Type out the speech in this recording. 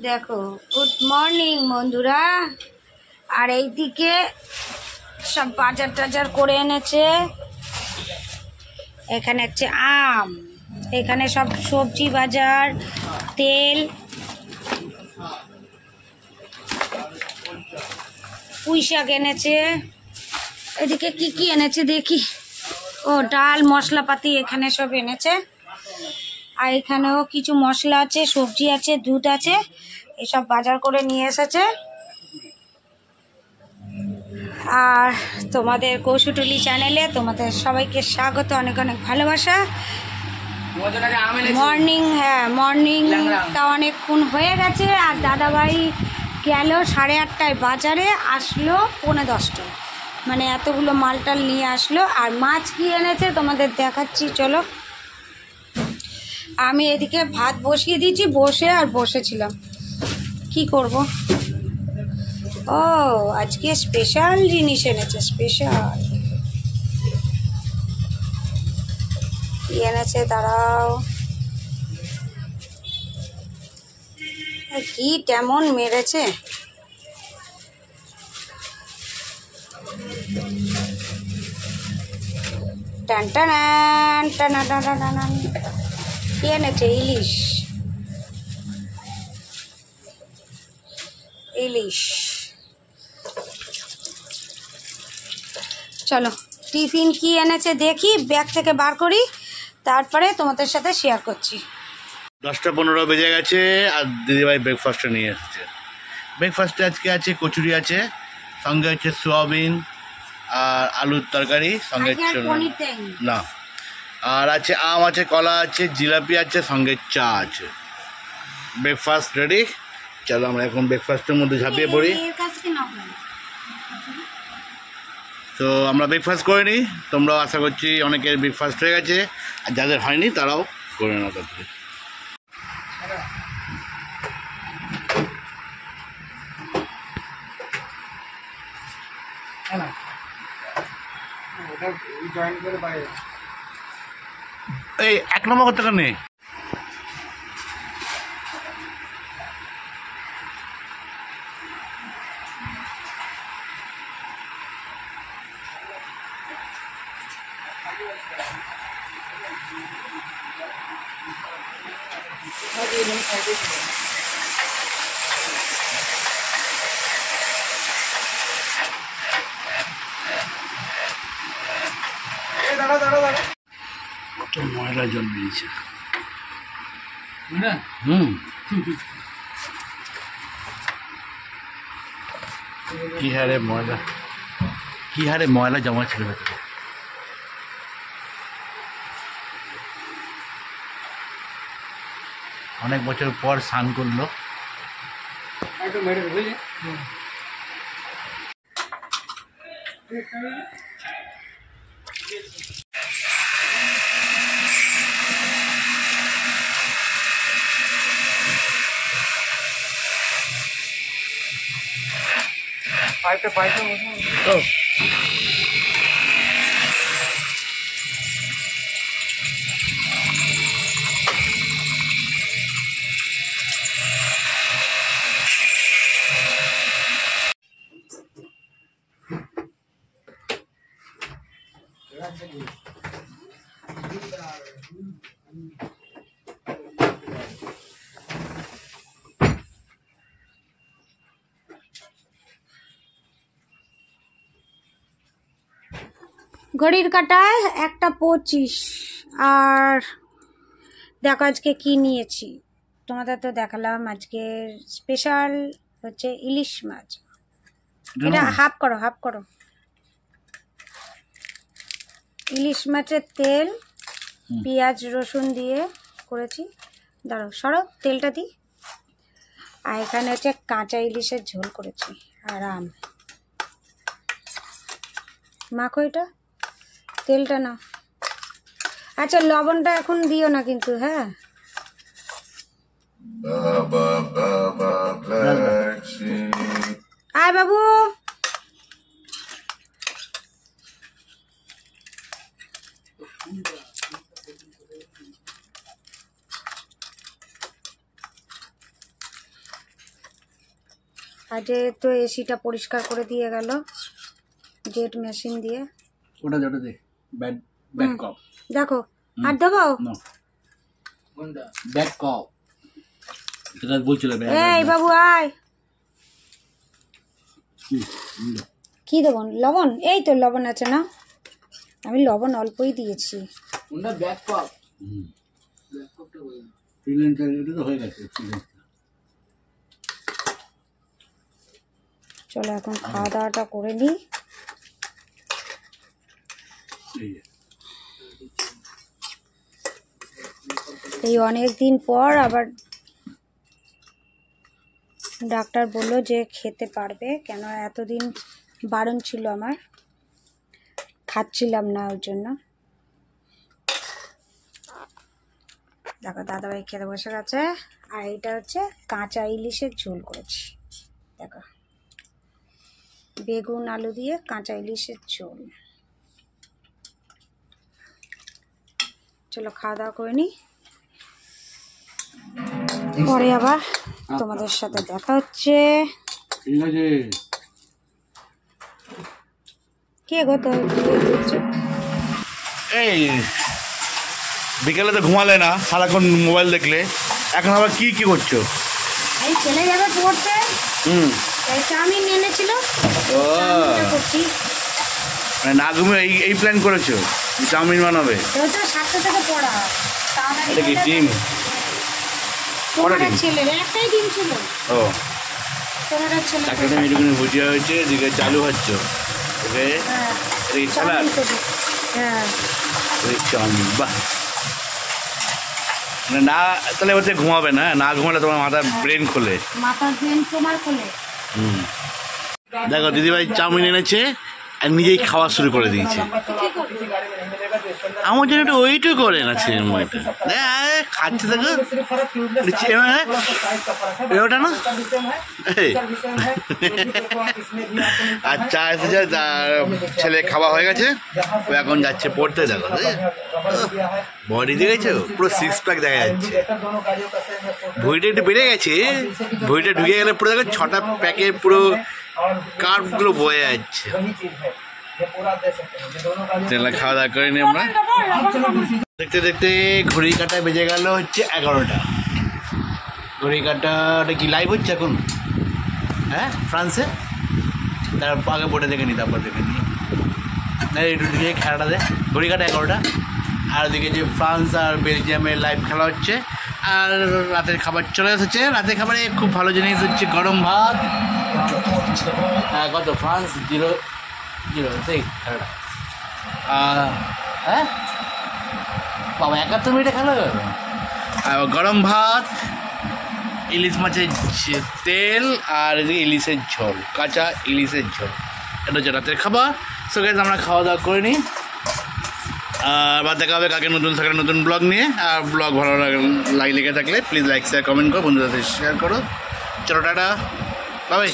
দেখো, good morning বন্ধুরা। আর এইদিকে সব বাজার টাজার করে এনেছে। এখানে হচ্ছে আম, এখানে সব সবজি বাজার, তেল, পুঁই শাক এনেছে। এদিকে কি কি এনেছে দেখি। ও ডাল মশলাপাতি এখানে সব এনেছে। আর এখানেও কিছু মশলা আছে, সবজি আছে, দুধ আছে, এসব বাজার করে নিয়ে এসেছে। আর তোমাদের কৌশুটুলি চ্যানেলে তোমাদের সবাইকে স্বাগত, অনেক অনেক ভালোবাসা। মর্নিং, হ্যাঁ মর্নিংটা অনেকক্ষণ হয়ে গেছে। আর দাদাভাই গেল 8:30টায় বাজারে, আসলো 9:45টায়, মানে এতগুলো মালটাল নিয়ে আসলো। আর মাছ কি এনেছে তোমাদের দেখাচ্ছি, চলো। আমি এদিকে ভাত বসিয়ে দিয়েছি, বসেছিলাম, কি করব। ও আজকে স্পেশাল জিনিস এনেছে, স্পেশাল কি এনেছে দাঁড়াও। কি কেমন মেরেছে, টান টান টান টান টান। কি এনেছে? ইলিশ, ইলিশ। চলো টিফিন কি এনেছে দেখি, ব্যাগ থেকে বার করি, তারপরে তোমাদের সাথে শেয়ার করছি। 10টা 15 বেজে গেছে আর দিদিভাই ব্রেকফাস্টটা নিয়ে এসেছে। ব্রেকফাস্টে আজকে আছে কচুরি আছে, সঙ্গে হচ্ছে সোয়াবিন আর আলুর তরকারি, সঙ্গে না, আর আছে আম আছে, কলা আছে, জিলাপি আছে, সঙ্গে চা আছে। Breakfast ready. চলো আমরা এখন ব্রেকফাস্টের মধ্যে ঝাঁপিয়ে পড়ি। তো আমরা ব্রেকফাস্ট করে নিই, তোমরাও আশা করছি অনেকের ব্রেকফাস্ট হয়ে গেছে, আর যাদের হয়নি তারাও করে নাও তাদের। এই 1 নম্বর কত টাকা নেই? কত ময়লা জন্মেছে। কি হারে ময়লা, কি হারে ময়লা জমা ছিল ভেতরে। অনেক বছর পর স্নান করলো। ঘড়ির কাঁটায় 1:25। আর দেখো আজকে কি নিয়েছি, তোমাদের তো দেখালাম। আজকের স্পেশাল হচ্ছে ইলিশ মাছ। এটা হাফ করো, হাফ করো। ইলিশ মাছের তেল, পেঁয়াজ রসুন দিয়ে করেছি। দাঁড়াও সরো, তেলটা দিই। আর এখানে হচ্ছে কাঁচা ইলিশের ঝোল করেছি, আর আম। মাখো এটা, তেলটা না। আচ্ছা লবণটা এখন দিও না কিন্তু, হ্যাঁ। আয় বাবু, আজে তো এসিটা পরিষ্কার করে দিয়ে গেল জেট মেশিন দিয়ে। ওটা যেটা দে ব্যাড ব্যাড কপ দেখো আর দেবো ব্যাড কপ এটা বলছিল। এই বাবু আয়, কি দেবো? লবণ? এই তো লবণ আছে না, আমি লবণ অল্পই দিয়েছি। চলো এখন খাওয়া দাওয়াটা করে নিই। এই অনেক দিন পর আবার ডাক্তার বললো যে খেতে পারবে, কেন এতদিন বারণ ছিল আমার, খাচ্ছিলাম না ওর জন্য। দেখো দাদাভাই খেতে বসে গেছে। আর এটা হচ্ছে কাঁচা ইলিশের ঝোল করেছি, দেখো বেগুন আলু দিয়ে কাঁচা ইলিশের ঝোল। চলো খাওয়া দাওয়া করে নিই, পরে আবার তোমাদের সাথে দেখা হচ্ছে। কে গো তো এই বিকেলে তো ঘুমালে না, সারাক্ষণ মোবাইল দেখলে, এখন আবার কি কি করছো? এই চলে যাবে পড়তে, এই চাউমিন এনেছিল করছি। মানে না ঘুমিয়ে এই প্ল্যান করেছো চাউমিন বানাবে? তো 7টা থেকে পড়া, এটা কি ডিম? তোমার ছেলের একটাই ডিম ছিল। ও তোমার ছেলে তাকে একটুখানি ভুজিয়া হয়েছে, এদিকে চালু হচ্ছ। ওকে এই স্যালাড, হ্যাঁ চাউমিন, বাহ। না তাহলে ওতে ঘুমাবে না, না ঘুমালে তোমার মাথা ব্রেন খোলে, মাথার ব্রেন তোমার খোলে। দেখো দিদিভাই চাউমিন এনেছে আর নিজেই খাওয়া শুরু করে দিয়েছে। আমার জন্য একটু ওইটু করে না ছেলের মেয়েটা, খাচ্ছে দেখো ওটা না। আর চা এসেছে, ছেলে খাওয়া হয়ে গেছে, ও এখন যাচ্ছে পড়তে। দেখো বডি দেখেছো, পুরো 6 প্যাক দেখা যাচ্ছে। ভুঁড়িটা একটু বেড়ে গেছে, ভুঁড়িটা ঢুকে গেলে পুরো দেখো 6টা প্যাকে পুরো কার্ভগুলো বয়ে যাচ্ছে। খাওয়া দাওয়া করে নি আমরা। দেখতে দেখতে ঘড়ি কাঁটা বেজে গেল হচ্ছে 11টা। ঘড়ি কাঁটাটা কি লাইভ হচ্ছে এখন? হ্যাঁ ফ্রান্সে, তার আগে বোর্ডে দেখে নি, তারপর দেখে নি। একটু দিকে খেলাটা দে, ঘড়ি কাঁটা 11টা। আর ওদিকে যে ফ্রান্স আর বেলজিয়ামের লাইভ খেলা হচ্ছে। আর রাতের খাবার চলে এসেছে। রাতের খাবারে খুব ভালো জিনিস হচ্ছে গরম ভাত। হ্যাঁ কত? ফ্রান্স 0-0 সেই খেলাটা। হ্যাঁ বাবা 71 মিনিটে খেলা গেল। আর গরম ভাত, ইলিশ মাছের তেল, আর এদিকে ইলিশের ঝোল, কাঁচা ইলিশের ঝোল। এটা হচ্ছে রাতের খাবার। সো গাইস আমরা খাওয়া দাওয়া করে নিই, আর আবার দেখা হবে কালকে নতুন সকালে নতুন ব্লগ নিয়ে। আর ব্লগ ভালো লেগে থাকলে প্লিজ লাইক শেয়ার কমেন্ট করো, বন্ধুদের সাথে শেয়ার করো। চলো টাটা, বাই বাই।